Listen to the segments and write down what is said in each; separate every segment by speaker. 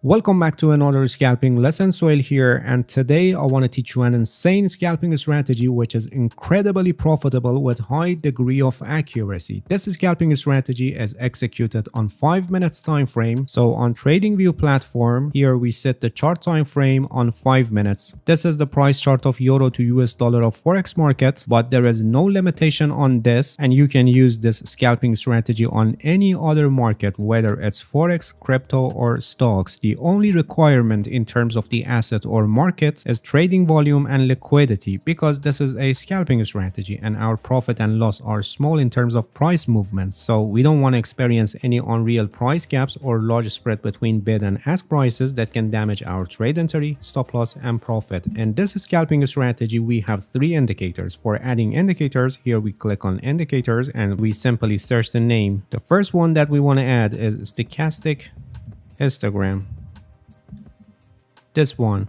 Speaker 1: Welcome back to another scalping lesson. Soil here, and today I want to teach you an insane scalping strategy which is incredibly profitable with high degree of accuracy. This scalping strategy is executed on 5 minutes time frame. So on TradingView platform, here we set the chart time frame on 5 minutes. This is the price chart of euro to US dollar of forex market, but there is no limitation on this, and you can use this scalping strategy on any other market, whether it's forex, crypto, or stocks. The only requirement in terms of the asset or market is trading volume and liquidity, because this is a scalping strategy and our profit and loss are small in terms of price movements. So we don't want to experience any unreal price gaps or large spread between bid and ask prices that can damage our trade entry, stop loss, and profit. In this scalping strategy, we have 3 indicators. For adding indicators, here we click on indicators and we simply search the name. The first one that we want to add is stochastic histogram. This one,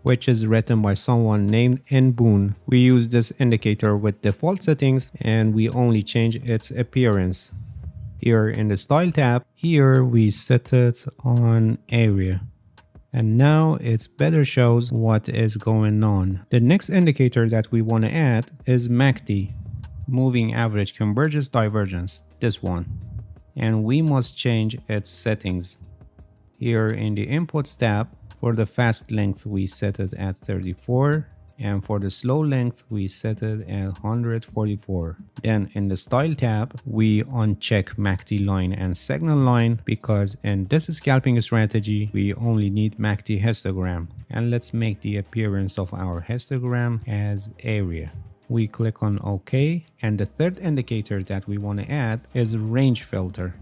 Speaker 1: which is written by someone named N. Boone. We use this indicator with default settings and we only change its appearance. Here in the style tab, here we set it on area. And now it better shows what is going on. The next indicator that we want to add is MACD, moving average convergence divergence, this one. And we must change its settings. Here in the inputs tab, for the fast length we set it at 34, and for the slow length we set it at 144. Then in the style tab we uncheck MACD line and signal line, because in this scalping strategy we only need MACD histogram. And let's make the appearance of our histogram as area. We click on OK, and the third indicator that we want to add is range filter.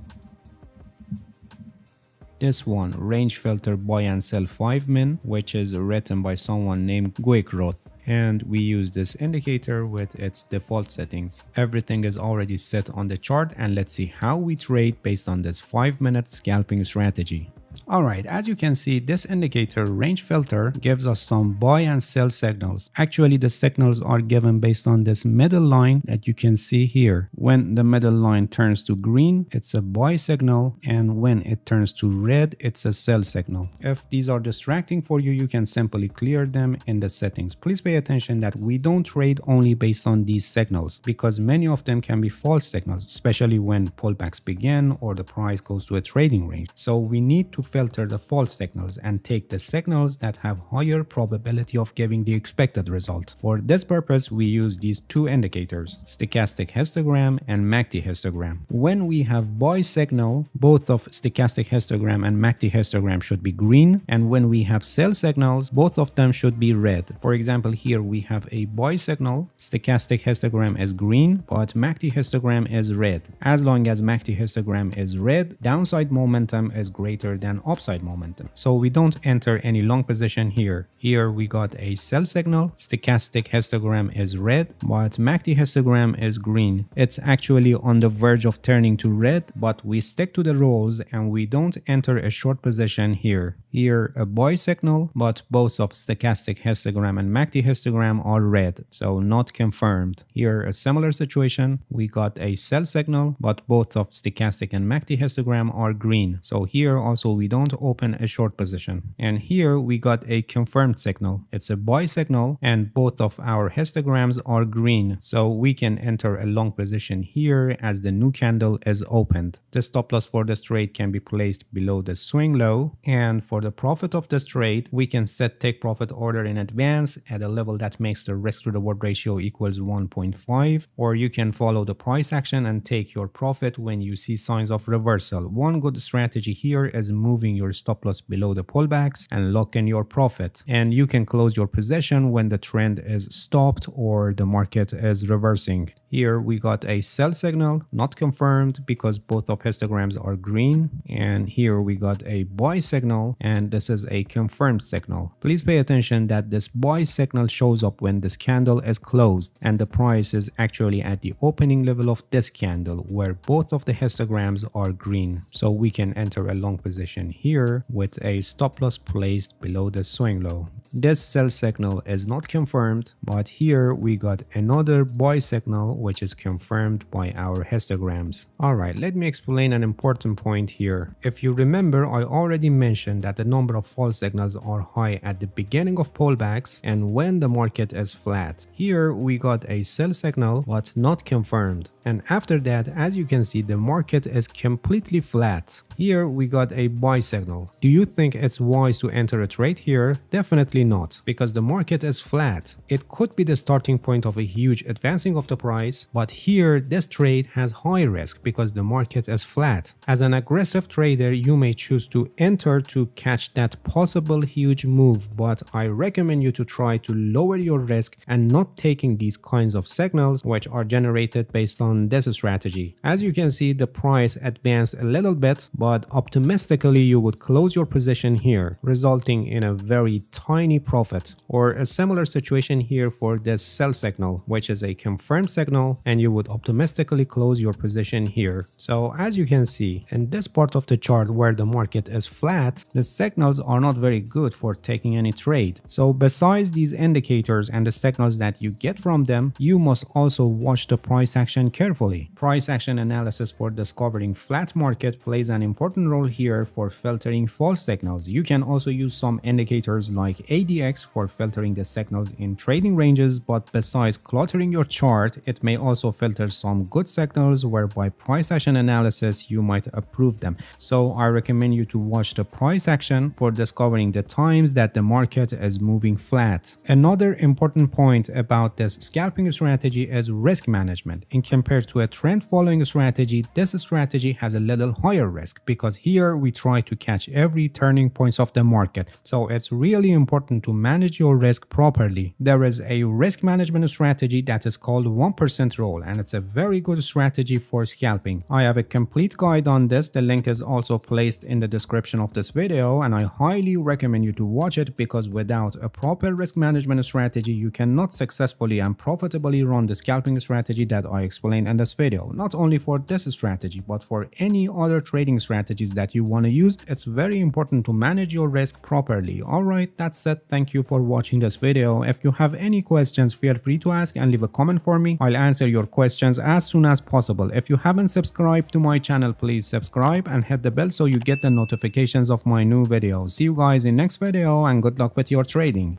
Speaker 1: This one, range filter buy and sell 5 min, which is written by someone named Guikroth. And we use this indicator with its default settings. Everything is already set on the chart, and let's see how we trade based on this 5-minute scalping strategy. Alright, as you can see, this indicator range filter gives us some buy and sell signals. Actually, the signals are given based on this middle line that you can see here. When the middle line turns to green, it's a buy signal, and when it turns to red, it's a sell signal. If these are distracting for you, you can simply clear them in the settings. Please pay attention that we don't trade only based on these signals, because many of them can be false signals, especially when pullbacks begin or the price goes to a trading range. So we need to filter the false signals and take the signals that have higher probability of giving the expected result. For this purpose, we use these 2 indicators, stochastic histogram and MACD histogram. When we have buy signal, both of stochastic histogram and MACD histogram should be green, and when we have sell signals, both of them should be red. For example, here we have a buy signal, stochastic histogram is green, but MACD histogram is red. As long as MACD histogram is red, downside momentum is greater than upside momentum. So we don't enter any long position here. Here we got a sell signal, stochastic histogram is red, but MACD histogram is green. It's actually on the verge of turning to red, but we stick to the rules and we don't enter a short position here. Here a buy signal, but both of stochastic histogram and MACD histogram are red, so not confirmed. Here a similar situation, we got a sell signal, but both of stochastic and MACD histogram are green. So here also we don't open a short position. And here we got a confirmed signal. It's a buy signal and both of our histograms are green. So we can enter a long position here as the new candle is opened. The stop loss for this trade can be placed below the swing low, and for the profit of this trade, we can set take profit order in advance at a level that makes the risk to reward ratio equals 1.5, or you can follow the price action and take your profit when you see signs of reversal. One good strategy here is moving your stop loss below the pullbacks and lock in your profit, and you can close your position when the trend is stopped or the market is reversing. Here we got a sell signal, not confirmed because both of histograms are green, and here we got a buy signal, and this is a confirmed signal. Please pay attention that this buy signal shows up when this candle is closed and the price is actually at the opening level of this candle where both of the histograms are green, so we can enter a long position position here with a stop loss placed below the swing low. This sell signal is not confirmed, but here we got another buy signal which is confirmed by our histograms. Alright, let me explain an important point here. If you remember, I already mentioned that the number of false signals are high at the beginning of pullbacks and when the market is flat. Here we got a sell signal but not confirmed. And after that, as you can see, the market is completely flat. Here we got a buy signal. Do you think it's wise to enter a trade here? Definitely not, because the market is flat. It could be the starting point of a huge advancing of the price, but here this trade has high risk because the market is flat. As an aggressive trader, you may choose to enter to catch that possible huge move, but I recommend you to try to lower your risk and not taking these kinds of signals which are generated based on this strategy. As you can see, the price advanced a little bit, but optimistically you would close your position here, resulting in a very tiny profit. Or a similar situation here for this sell signal, which is a confirmed signal, and you would optimistically close your position here. So as you can see, in this part of the chart where the market is flat, the signals are not very good for taking any trade. So besides these indicators and the signals that you get from them, you must also watch the price action carefully. Price action analysis for discovering flat market plays an important role here for filtering false signals. You can also use some indicators like ADX for filtering the signals in trading ranges, but besides cluttering your chart, it may also filter some good signals where by price action analysis you might approve them. So I recommend you to watch the price action for discovering the times that the market is moving flat. Another important point about this scalping strategy is risk management. In compared to a trend following strategy, this strategy has a little higher risk because here we try to catch every turning points of the market. So it's really important to manage your risk properly. There is a risk management strategy that is called 1% rule, and it's a very good strategy for scalping. I have a complete guide on this. The link is also placed in the description of this video, and I highly recommend you to watch it because without a proper risk management strategy, you cannot successfully and profitably run the scalping strategy that I explained in this video. Not only for this strategy, but for any other trading strategies that you want to use, it's very important to manage your risk properly. Alright, that's it. Thank you for watching this video. If you have any questions, feel free to ask and leave a comment for me. I'll answer your questions as soon as possible. If you haven't subscribed to my channel, please subscribe and hit the bell so you get the notifications of my new videos. See you guys in next video and good luck with your trading.